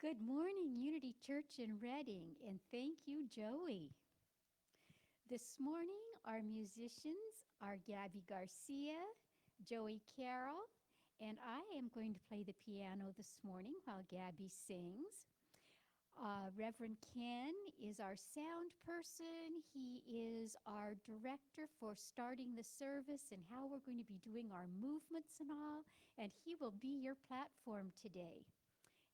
Good morning, Unity Church in Reading, and thank you, Joey. This morning, our musicians are Gabby Garcia, Joey Carroll, and I am going to play the piano this morning while Gabby sings. Reverend Ken is our sound person. He is our director for starting the service and how we're going to be doing our movements and all, and he will be your platform today.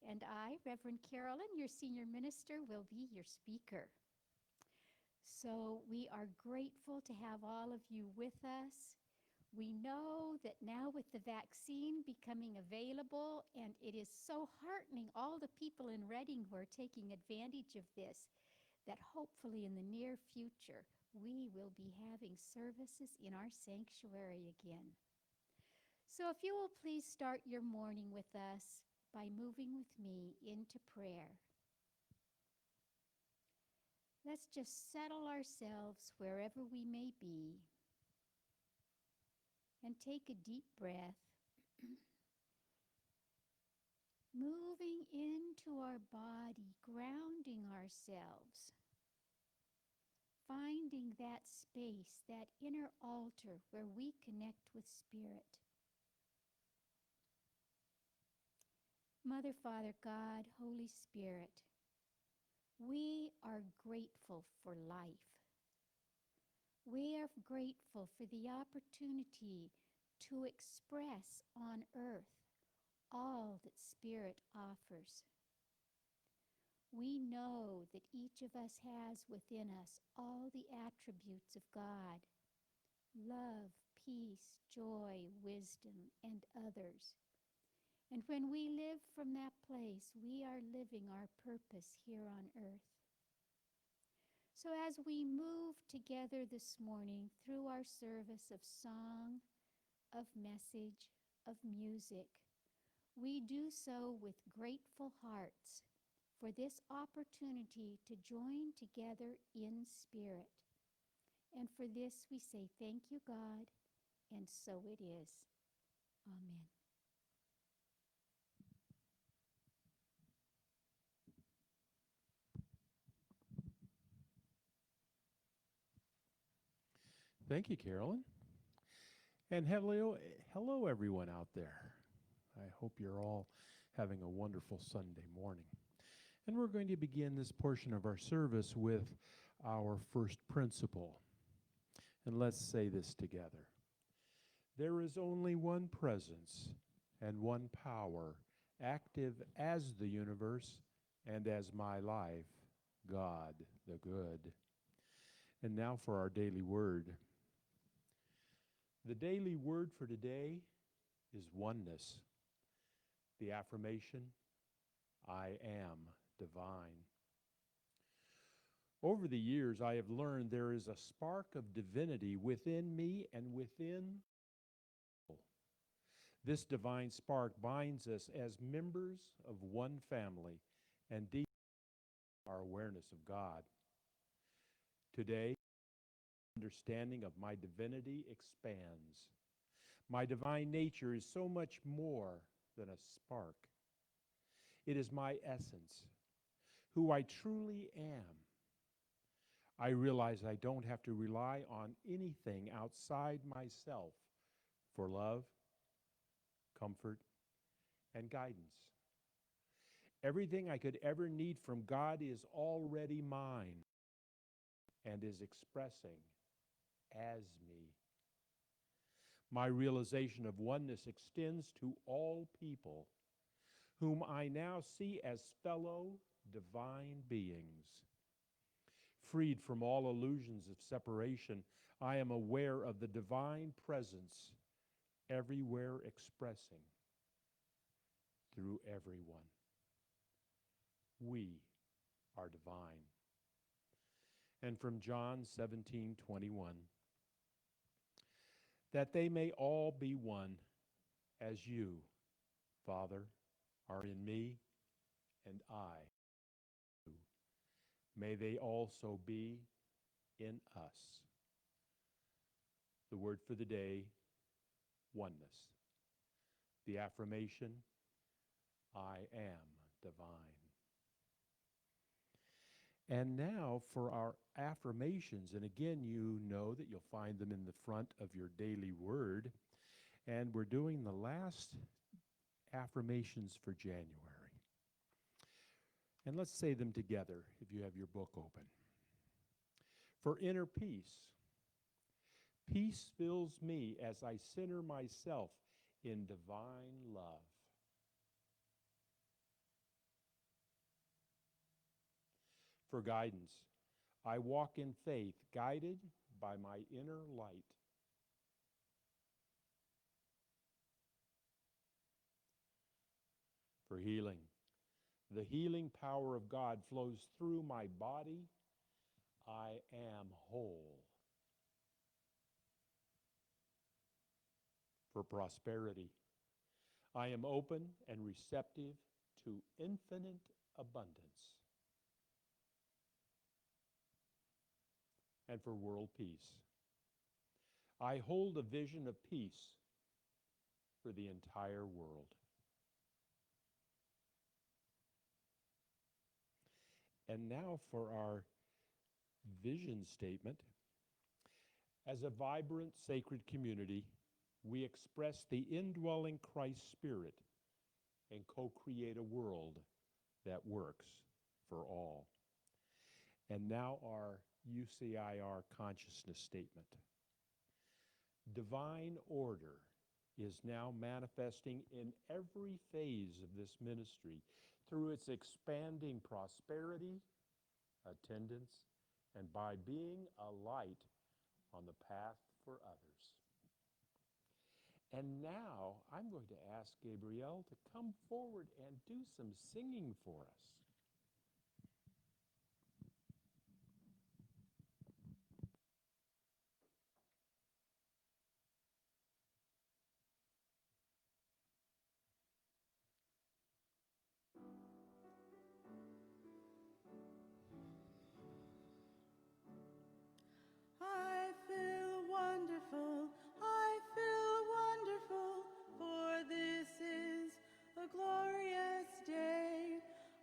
And I, Reverend Carolyn, your senior minister, will be your speaker. So we are grateful to have all of you with us. We know that now with the vaccine becoming available, and it is so heartening, all the people in Reading who are taking advantage of this, that hopefully in the near future, we will be having services in our sanctuary again. So if you will please start your morning with us by moving with me into prayer. Let's just settle ourselves wherever we may be and take a deep breath, moving into our body, grounding ourselves, finding that space, that inner altar where we connect with Spirit. Mother, Father, God, Holy Spirit, we are grateful for life. We are grateful for the opportunity to express on earth all that Spirit offers. We know that each of us has within us all the attributes of God: love, peace, joy, wisdom, and others. And when we live from that place, we are living our purpose here on earth. So as we move together this morning through our service of song, of message, of music, we do so with grateful hearts for this opportunity to join together in spirit. And for this we say, thank you, God, and so it is. Amen. Thank you, Carolyn. And hello, everyone out there. I hope you're all having a wonderful Sunday morning. And we're going to begin this portion of our service with our first principle. And let's say this together. There is only one presence and one power, active as the universe and as my life, God the good. And now for our daily word. The daily word for today is oneness. The affirmation, I am divine. Over the years, I have learned there is a spark of divinity within me and within people. This divine spark binds us as members of one family and deepens our awareness of God. Today, understanding of my divinity expands. My divine nature is so much more than a spark. It is my essence, who I truly am. I realize I don't have to rely on anything outside myself for love, comfort, and guidance. Everything I could ever need from God is already mine and is expressing as me. My realization of oneness extends to all people, whom I now see as fellow divine beings. Freed from all illusions of separation, I am aware of the divine presence everywhere expressing through everyone. We are divine. And from John 17:21, that they may all be one, as you, Father, are in me, and I in you. May they also be in us. The word for the day, oneness. The affirmation, I am divine. And now for our affirmations. And again, you know that you'll find them in the front of your daily word. And we're doing the last affirmations for January. And let's say them together if you have your book open. For inner peace, peace fills me as I center myself in divine love. For guidance, I walk in faith, guided by my inner light. For healing, the healing power of God flows through my body. I am whole. For prosperity, I am open and receptive to infinite abundance. And for world peace, I hold a vision of peace for the entire world. And now for our vision statement. As a vibrant, sacred community, we express the indwelling Christ Spirit and co-create a world that works for all. And now our UCIR consciousness statement. Divine order is now manifesting in every phase of this ministry through its expanding prosperity, attendance, and by being a light on the path for others. And now I'm going to ask Gabrielle to come forward and do some singing for us. I feel wonderful, I feel wonderful, for this is a glorious day.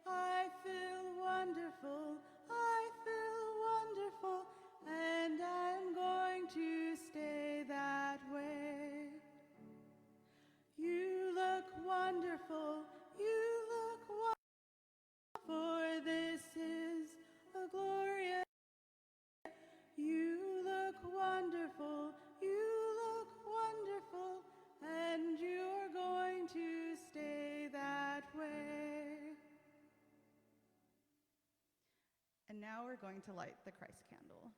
I feel wonderful, I feel wonderful, and I'm going to stay that way. You look wonderful, you look wonderful, for this is a glorious day. You look wonderful, you look wonderful, and you're going to stay that way. And now we're going to light the Christ candle.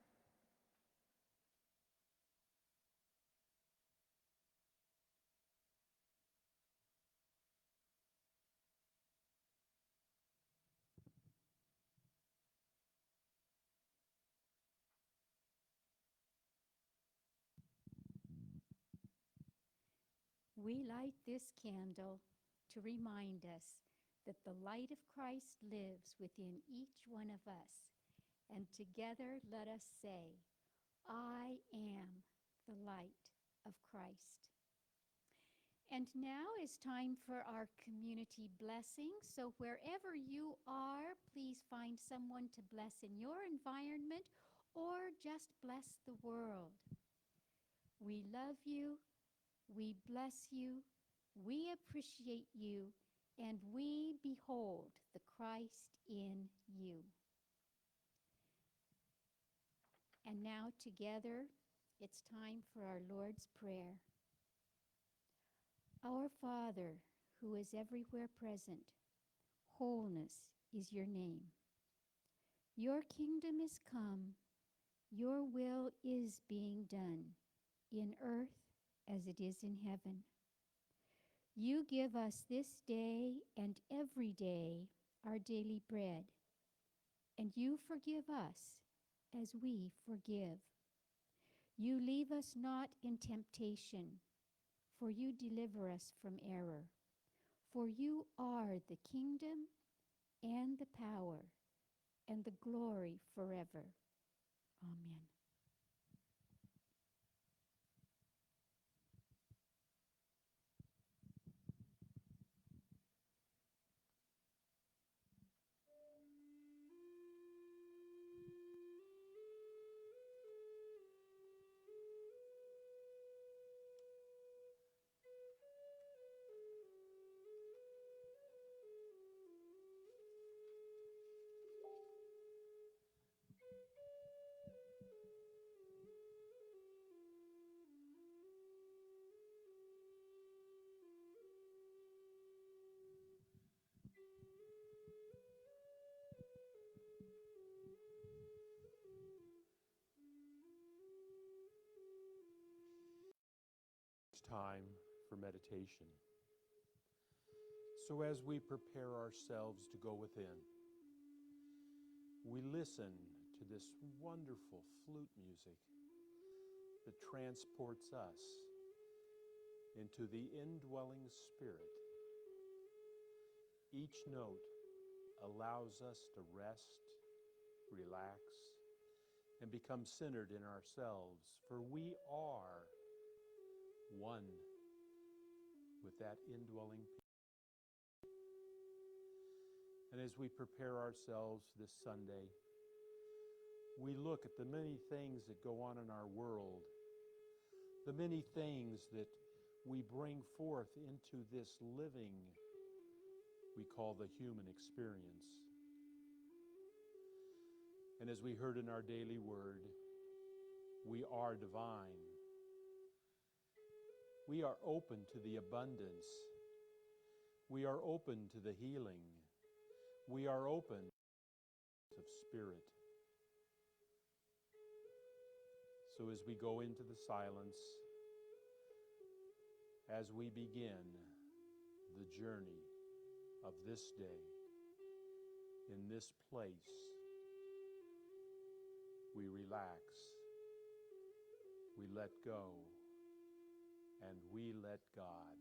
We light this candle to remind us that the light of Christ lives within each one of us. And together let us say, I am the light of Christ. And now is time for our community blessing. So wherever you are, please find someone to bless in your environment or just bless the world. We love you. We bless you, we appreciate you, and we behold the Christ in you. And now together, it's time for our Lord's Prayer. Our Father, who is everywhere present, wholeness is your name. Your kingdom is come, your will is being done, in earth as it is in heaven. You give us this day and every day our daily bread, and you forgive us as we forgive. You leave us not in temptation, for you deliver us from error. For you are the kingdom and the power and the glory forever. Amen. time for meditation. So as we prepare ourselves to go within, we listen to this wonderful flute music that transports us into the indwelling Spirit. Each note allows us to rest, relax, and become centered in ourselves, for we are one with that indwelling peace. And as we prepare ourselves this Sunday, we look at the many things that go on in our world, the many things that we bring forth into this living we call the human experience. And as we heard in our daily word, we are divine. We are open to the abundance. We are open to the healing. We are open of spirit. So as we go into the silence, as we begin the journey of this day, in this place, we relax, we let go, and we let God.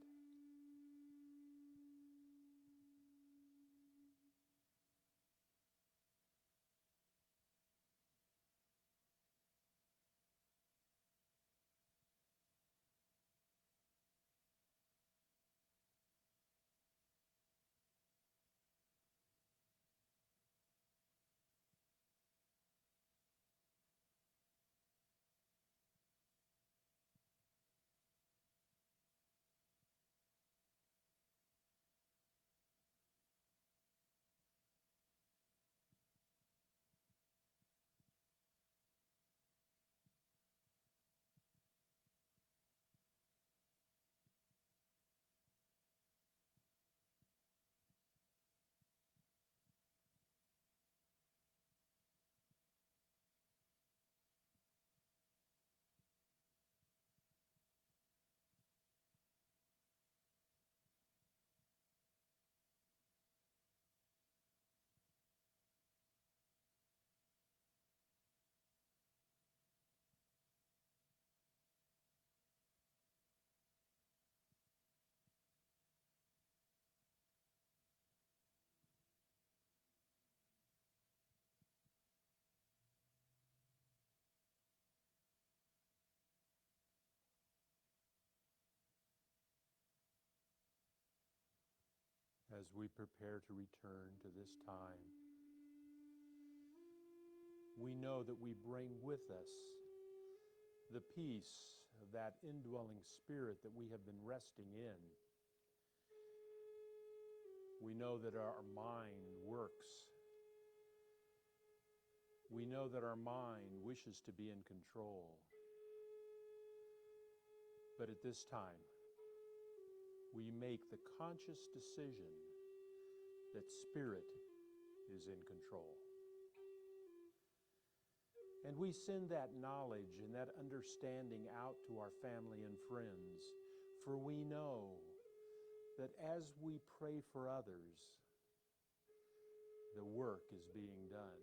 As we prepare to return to this time, we know that we bring with us the peace of that indwelling Spirit that we have been resting in. We know that our mind works. We know that our mind wishes to be in control. But at this time, we make the conscious decision that Spirit is in control. And we send that knowledge and that understanding out to our family and friends, for we know that as we pray for others, the work is being done.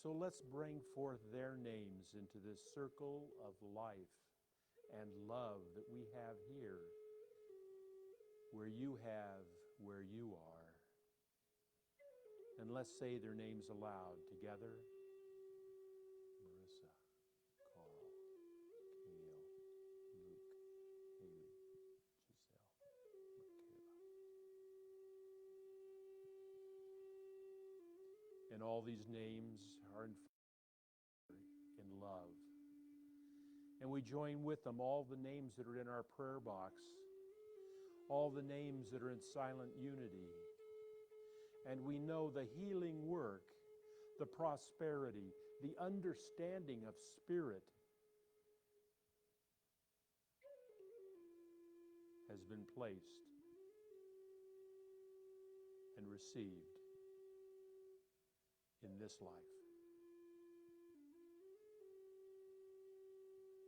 So let's bring forth their names into this circle of life and love that we have here, where you have where you are. And let's say their names aloud together. Marissa, Carl, Camille, Luke, Haley, Giselle, Michaela. And all these names are in love. And we join with them all the names that are in our prayer box, all the names that are in silent unity. And we know the healing work, the prosperity, the understanding of Spirit has been placed and received in this life.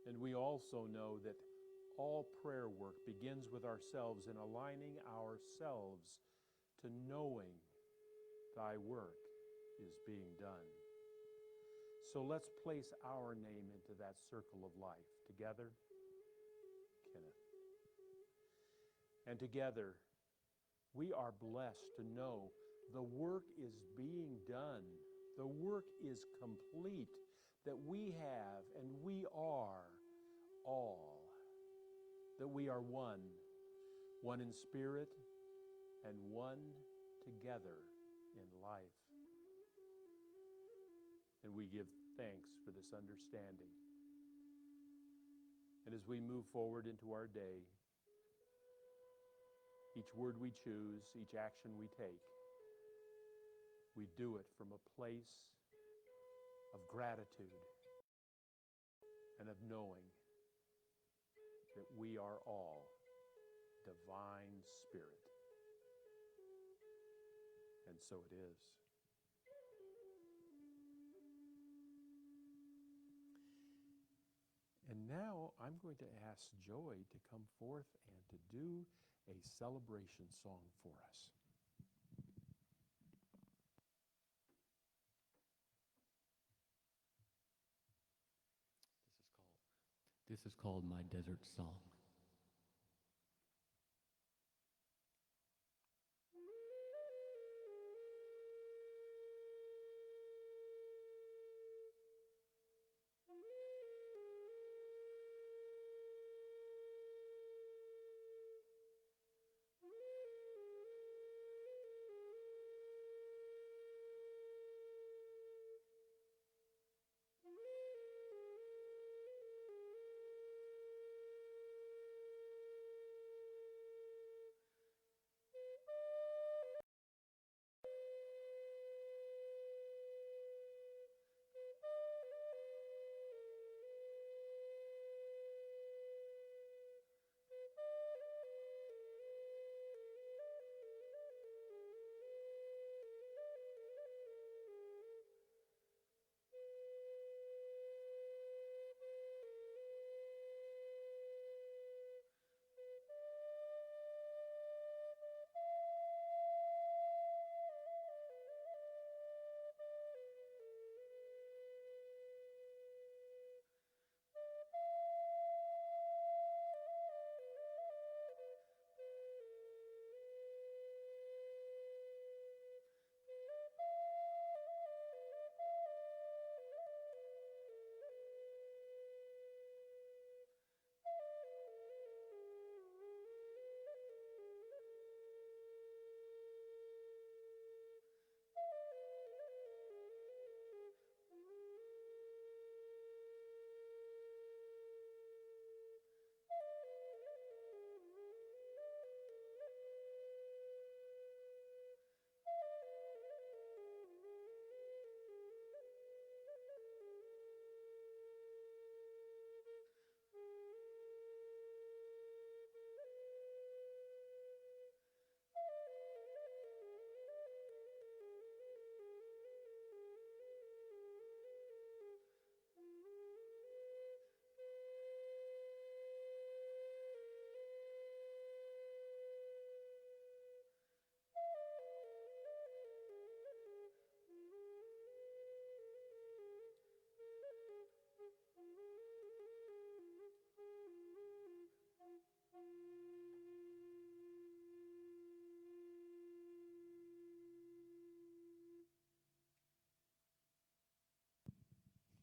And we also know that All prayer work begins with ourselves in aligning ourselves to knowing thy work is being done. So let's place our name into that circle of life. Together, Kenneth. And together, we are blessed to know the work is being done. The work is complete, that we have and we are all, that we are one in spirit and one together in life. And we give thanks for this understanding. And as we move forward into our day, each word we choose, each action we take, we do it from a place of gratitude and of knowing that we are all divine spirit. And so it is. And now I'm going to ask Joy to come forth and to do a celebration song for us. This is called My Desert Song.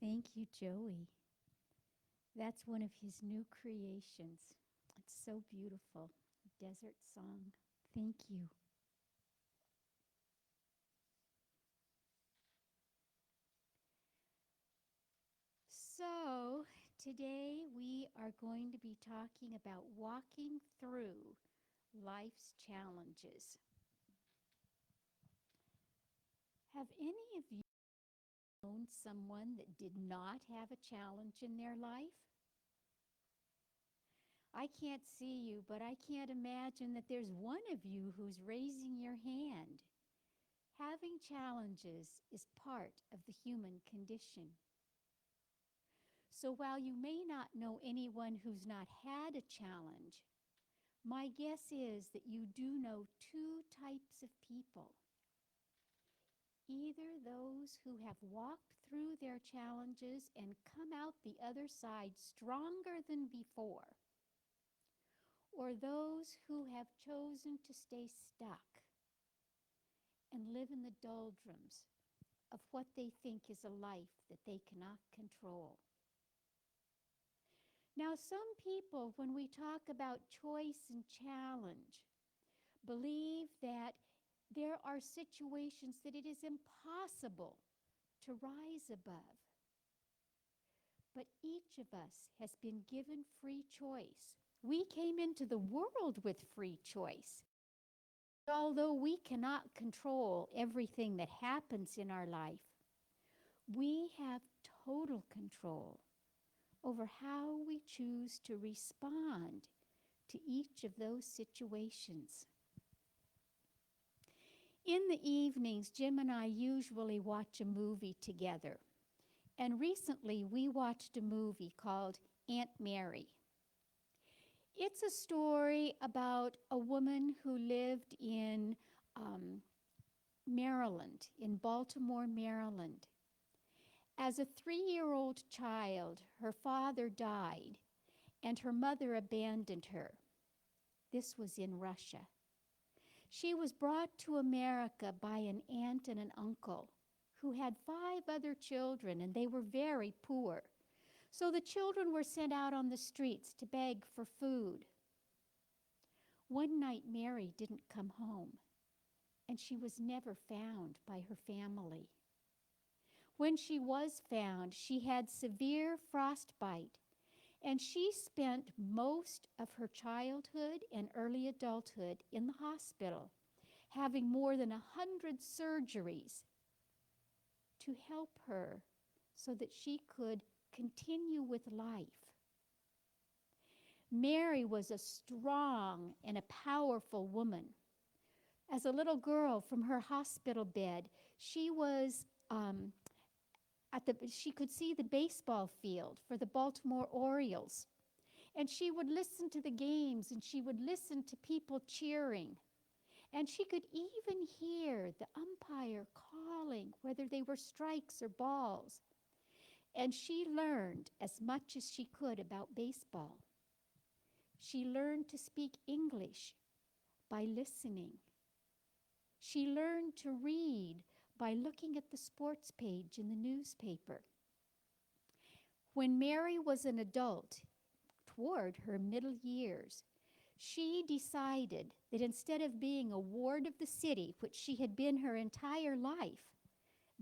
Thank you, Joey. That's one of his new creations. It's so beautiful. Desert Song. Thank you. So, today we are going to be talking about walking through life's challenges. Have any of you known someone that did not have a challenge in their life? I can't see you, but I can't imagine that there's one of you who's raising your hand. Having challenges is part of the human condition. So while you may not know anyone who's not had a challenge, my guess is that you do know two types of people. Either those who have walked through their challenges and come out the other side stronger than before, or those who have chosen to stay stuck and live in the doldrums of what they think is a life that they cannot control. Now, some people, when we talk about choice and challenge, believe that there are situations that it is impossible to rise above. But each of us has been given free choice. We came into the world with free choice. Although we cannot control everything that happens in our life, we have total control over how we choose to respond to each of those situations. In the evenings, Jim and I usually watch a movie together. And recently, we watched a movie called Aunt Mary. It's a story about a woman who lived in Maryland, in Baltimore, Maryland. As a 3-year-old child, her father died, and her mother abandoned her. This was in Russia. She was brought to America by an aunt and an uncle who had 5 other children, and they were very poor. So the children were sent out on the streets to beg for food. One night, Mary didn't come home, and she was never found by her family. When she was found, she had severe frostbite, and she spent most of her childhood and early adulthood in the hospital, having more than 100 surgeries to help her so that she could continue with life. Mary was a strong and a powerful woman. As a little girl, from her hospital bed, she was she could see the baseball field for the Baltimore Orioles. And she would listen to the games, and she would listen to people cheering. And she could even hear the umpire calling whether they were strikes or balls. And she learned as much as she could about baseball. She learned to speak English by listening. She learned to read by looking at the sports page in the newspaper. When Mary was an adult, toward her middle years, she decided that instead of being a ward of the city, which she had been her entire life,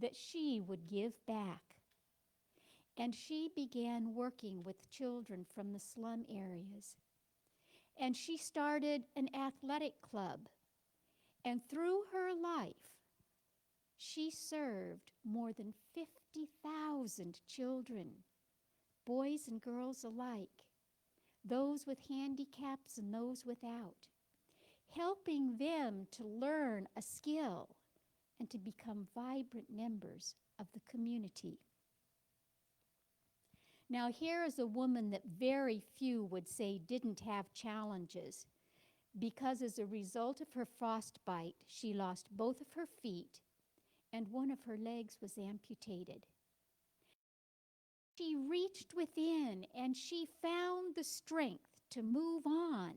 that she would give back. And she began working with children from the slum areas. And she started an athletic club. And through her life, she served more than 50,000 children, boys and girls alike, those with handicaps and those without, helping them to learn a skill and to become vibrant members of the community. Now, here is a woman that very few would say didn't have challenges, because as a result of her frostbite, she lost both of her feet and one of her legs was amputated. She reached within and she found the strength to move on.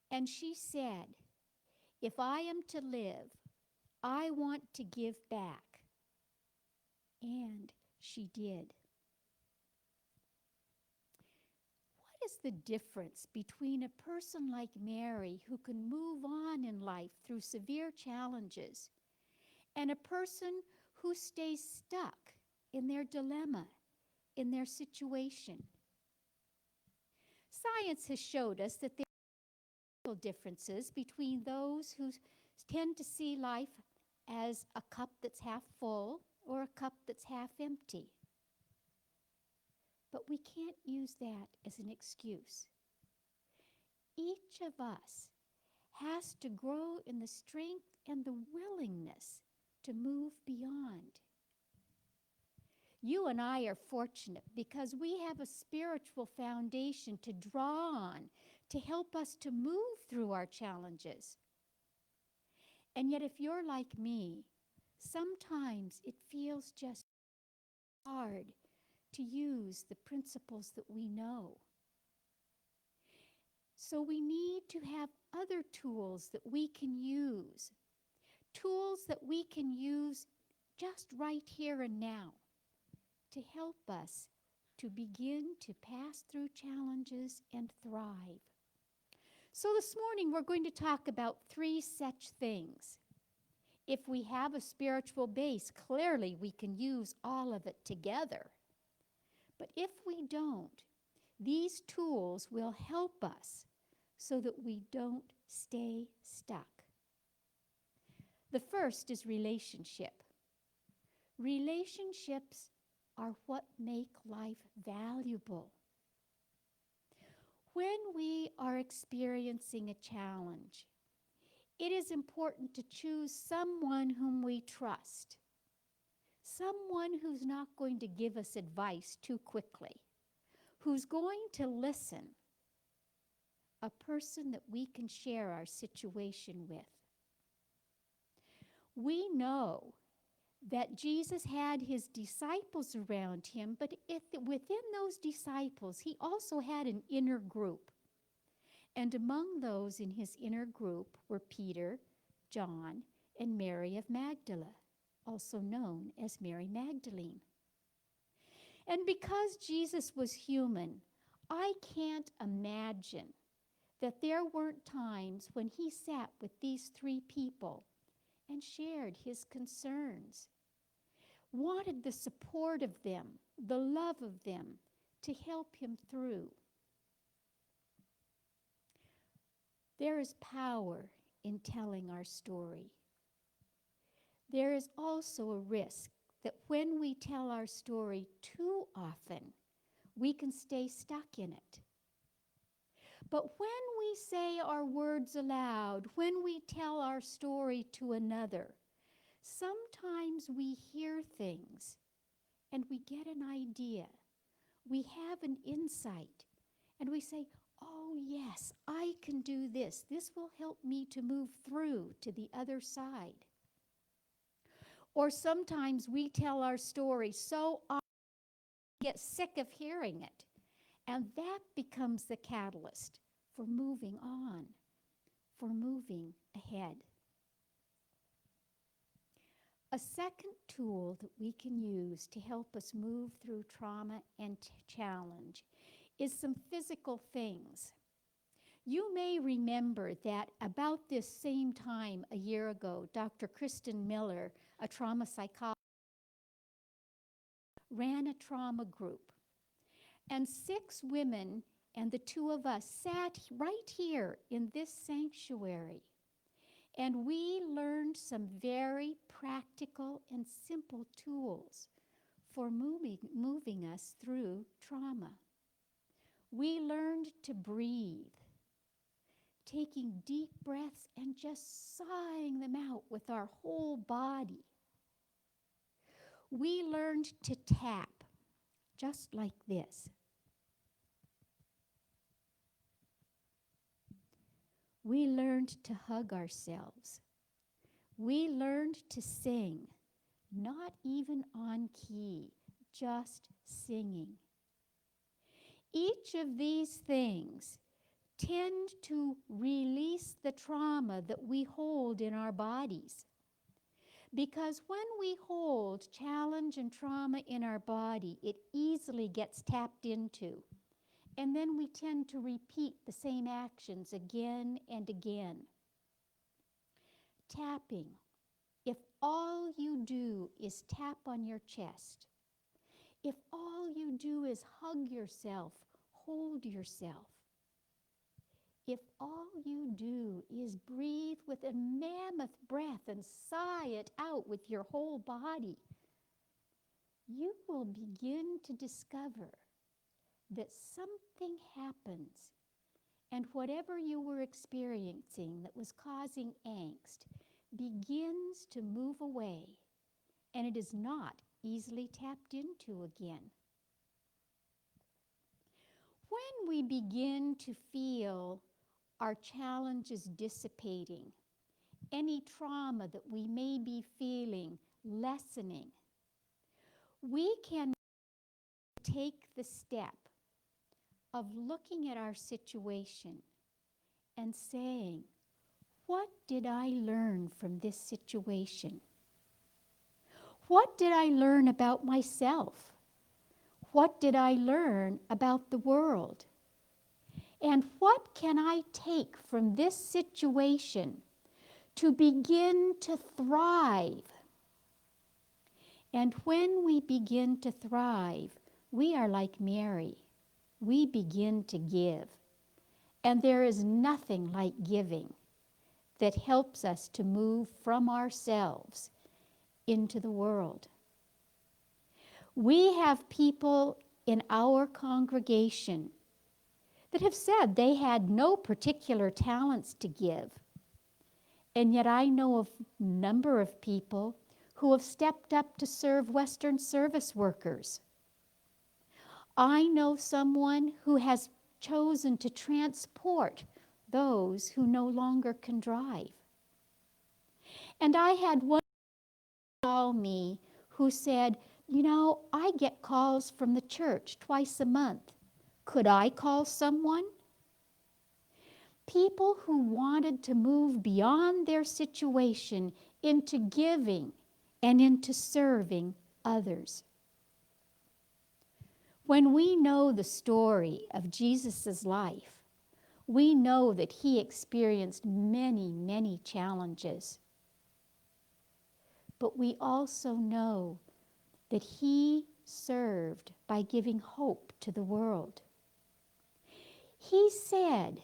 And she said, if I am to live, I want to give back. And she did. What is the difference between a person like Mary, who can move on in life through severe challenges, and a person who stays stuck in their dilemma, in their situation? Science has showed us that there are differences between those who tend to see life as a cup that's half full or a cup that's half empty. But we can't use that as an excuse. Each of us has to grow in the strength and the willingness to move beyond. You and I are fortunate because we have a spiritual foundation to draw on to help us to move through our challenges. And yet, if you're like me, sometimes it feels just hard to use the principles that we know. So we need to have other tools that we can use, tools that we can use just right here and now to help us to begin to pass through challenges and thrive. So this morning we're going to talk about 3 such things. If we have a spiritual base, clearly we can use all of it together. But if we don't, these tools will help us so that we don't stay stuck. The first is relationship. Relationships are what make life valuable. When we are experiencing a challenge, it is important to choose someone whom we trust, someone who's not going to give us advice too quickly, who's going to listen, a person that we can share our situation with. We know that Jesus had his disciples around him, but within those disciples, he also had an inner group. And among those in his inner group were Peter, John, and Mary of Magdala, also known as Mary Magdalene. And because Jesus was human, I can't imagine that there weren't times when he sat with these 3 people and shared his concerns, wanted the support of them, the love of them, to help him through. There is power in telling our story. There is also a risk that when we tell our story too often, we can stay stuck in it. But when we say our words aloud, when we tell our story to another, sometimes we hear things and we get an idea. We have an insight and we say, oh yes, I can do this. This will help me to move through to the other side. Or sometimes we tell our story so often we get sick of hearing it. And that becomes the catalyst for moving on, for moving ahead. A second tool that we can use to help us move through trauma and challenge is some physical things. You may remember that about this same time a year ago, Dr. Kristen Miller, a trauma psychologist, ran a trauma group. And 6 women and the 2 of us sat right here in this sanctuary. And we learned some very practical and simple tools for moving us through trauma. We learned to breathe, taking deep breaths and just sighing them out with our whole body. We learned to tap, just like this. We learned to hug ourselves. We learned to sing, not even on key, just singing. Each of these things tend to release the trauma that we hold in our bodies. Because when we hold challenge and trauma in our body, it easily gets tapped into. And then we tend to repeat the same actions again and again. Tapping. If all you do is tap on your chest, if all you do is hug yourself, hold yourself, if all you do is breathe with a mammoth breath and sigh it out with your whole body, you will begin to discover that something happens, and whatever you were experiencing that was causing angst begins to move away, and it is not easily tapped into again. When we begin to feel our challenges dissipating, any trauma that we may be feeling lessening, we can take the step of looking at our situation and saying, what did I learn from this situation? What did I learn about myself? What did I learn about the world? And what can I take from this situation to begin to thrive? And when we begin to thrive, we are like Mary. We begin to give. And there is nothing like giving that helps us to move from ourselves into the world. We have people in our congregation that have said they had no particular talents to give. And yet I know of a number of people who have stepped up to serve Western service workers. I know someone who has chosen to transport those who no longer can drive. And I had one call me who said, you know, I get calls from the church twice a month. Could I call someone? People who wanted to move beyond their situation into giving and into serving others. When we know the story of Jesus' life, we know that he experienced many, many challenges. But we also know that he served by giving hope to the world. He said,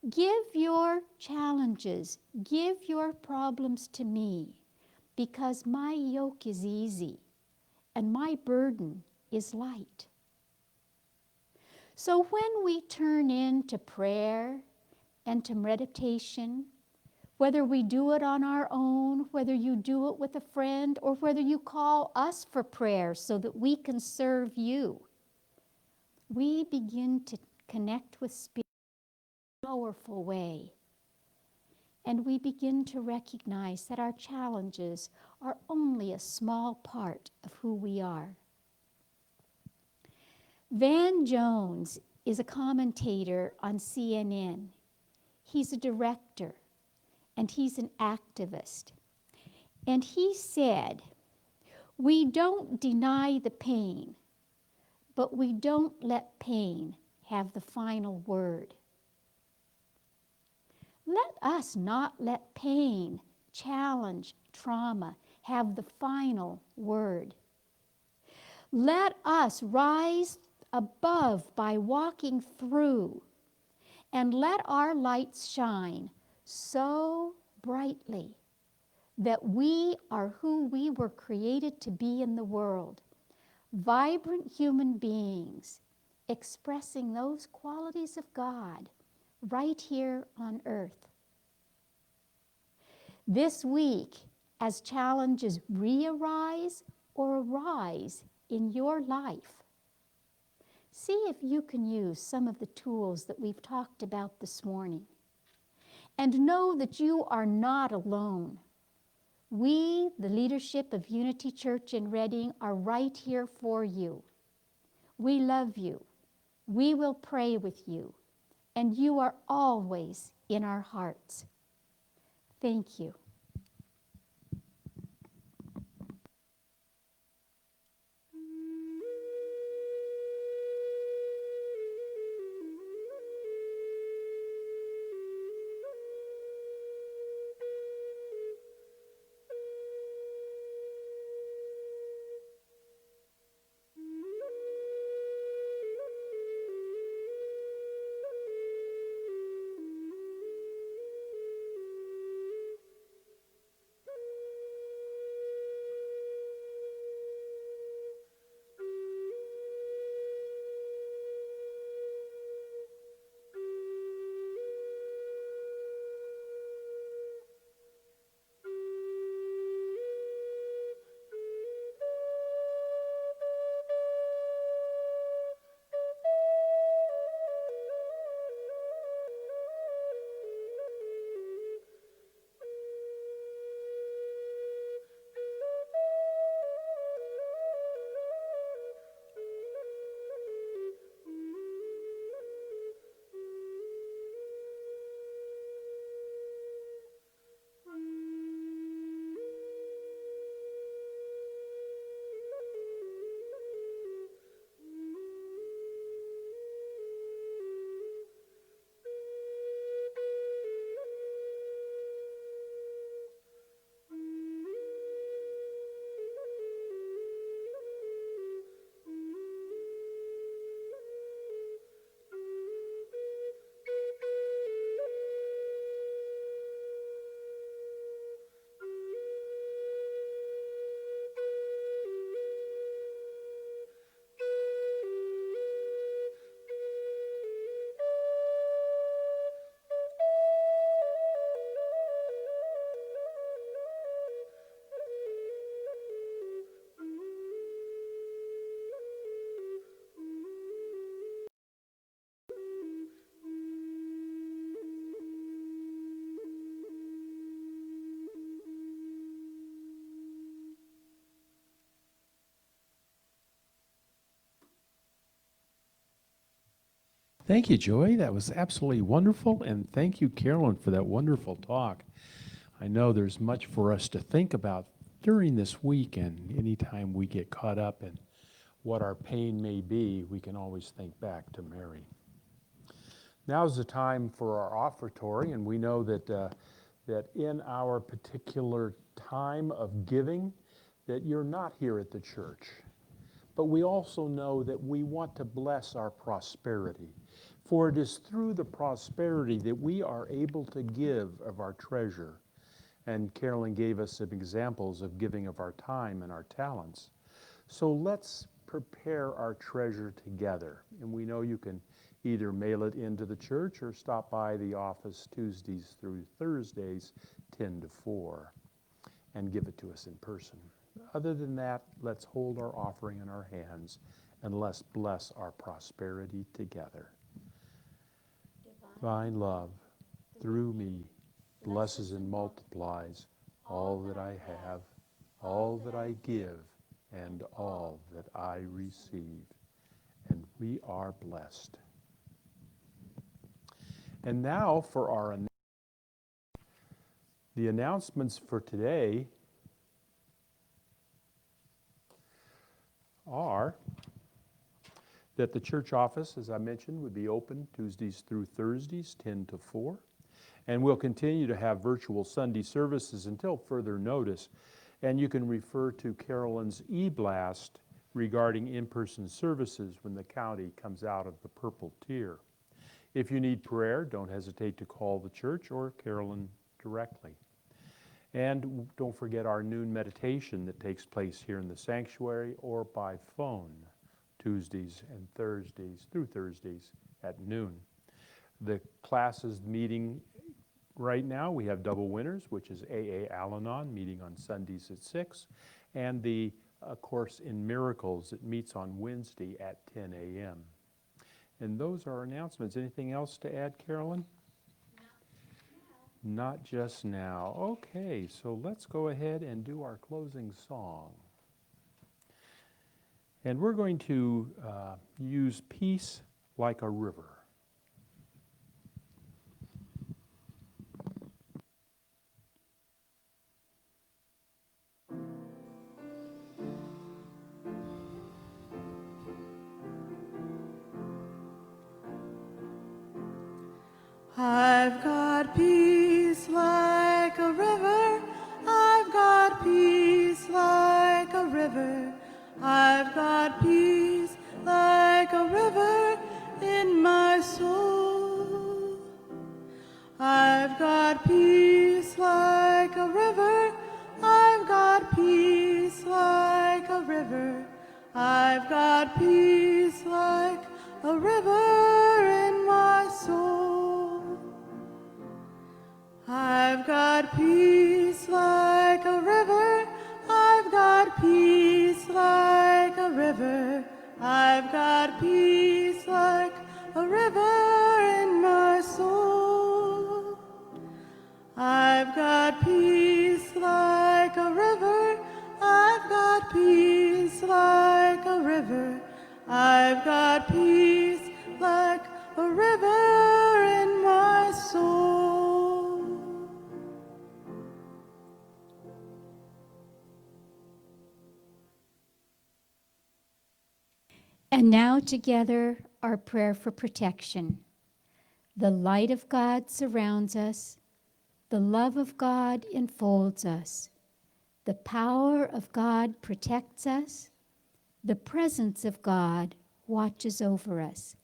give your challenges, give your problems to me, because my yoke is easy and my burden is light. So when we turn into prayer and to meditation, whether we do it on our own, whether you do it with a friend, or whether you call us for prayer so that we can serve you, we begin to connect with Spirit in a powerful way. And we begin to recognize that our challenges are only a small part of who we are. Van Jones is a commentator on CNN. He's a director and he's an activist. And he said, we don't deny the pain, but we don't let pain have the final word. Let us not let pain, challenge, trauma have the final word. Let us rise above by walking through, and let our lights shine so brightly that we are who we were created to be in the world, vibrant human beings expressing those qualities of God right here on earth. This week, as challenges re-arise or arise in your life, see if you can use some of the tools that we've talked about this morning. And know that you are not alone. We, the leadership of Unity Church in Redding, are right here for you. We love you. We will pray with you. And you are always in our hearts. Thank you. Thank you, Joey. That was absolutely wonderful. And thank you, Carolyn, for that wonderful talk. I know there's much for us to think about during this week, and anytime we get caught up in what our pain may be, we can always think back to Mary. Now is the time for our offertory, and we know that that in our particular time of giving, that you're not here at the church. But we also know that we want to bless our prosperity. For it is through the prosperity that we are able to give of our treasure. And Carolyn gave us some examples of giving of our time and our talents. So let's prepare our treasure together. And we know you can either mail it into the church or stop by the office Tuesdays through Thursdays, 10 to 4, and give it to us in person. Other than that, let's hold our offering in our hands and let's bless our prosperity together. Divine love, through me, blesses and multiplies all that I have, all that I give, and all that I receive. And we are blessed. And now for our the announcements for today are that the church office, as I mentioned, would be open Tuesdays through Thursdays, 10 to 4. And we'll continue to have virtual Sunday services until further notice. And you can refer to Carolyn's e-blast regarding in-person services when the county comes out of the purple tier. If you need prayer, don't hesitate to call the church or Carolyn directly. And don't forget our noon meditation that takes place here in the sanctuary or by phone Tuesdays and Thursdays through Thursdays at noon. The class is meeting right now. We have double winners, which is AA Al-Anon, meeting on Sundays at 6, and the course in Miracles that meets on Wednesday at 10 a.m. And those are our announcements. Anything else to add, Carolyn? Not just now. Okay, so let's go ahead and do our closing song. And we're going to use Peace Like a River. I've got peace like a river. I've got peace like a river. I've got peace like a river in my soul. I've got peace like a river. I've got peace like a river. I've got peace like a river in my soul. I've got peace like a river. I've got peace like a river. I've got peace like a river in my soul. I've got peace like a river. I've got peace like a river. I've got peace like a river in my soul. And now together, our prayer for protection. The light of God surrounds us. The love of God enfolds us. The power of God protects us. The presence of God watches over us.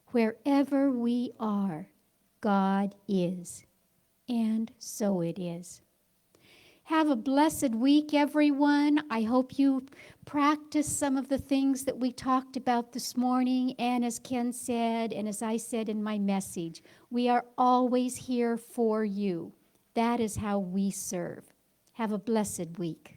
Wherever we are, God is. And so it is. Have a blessed week, everyone. I hope you practice some of the things that we talked about this morning. And as Ken said, and as I said in my message, we are always here for you. That is how we serve. Have a blessed week.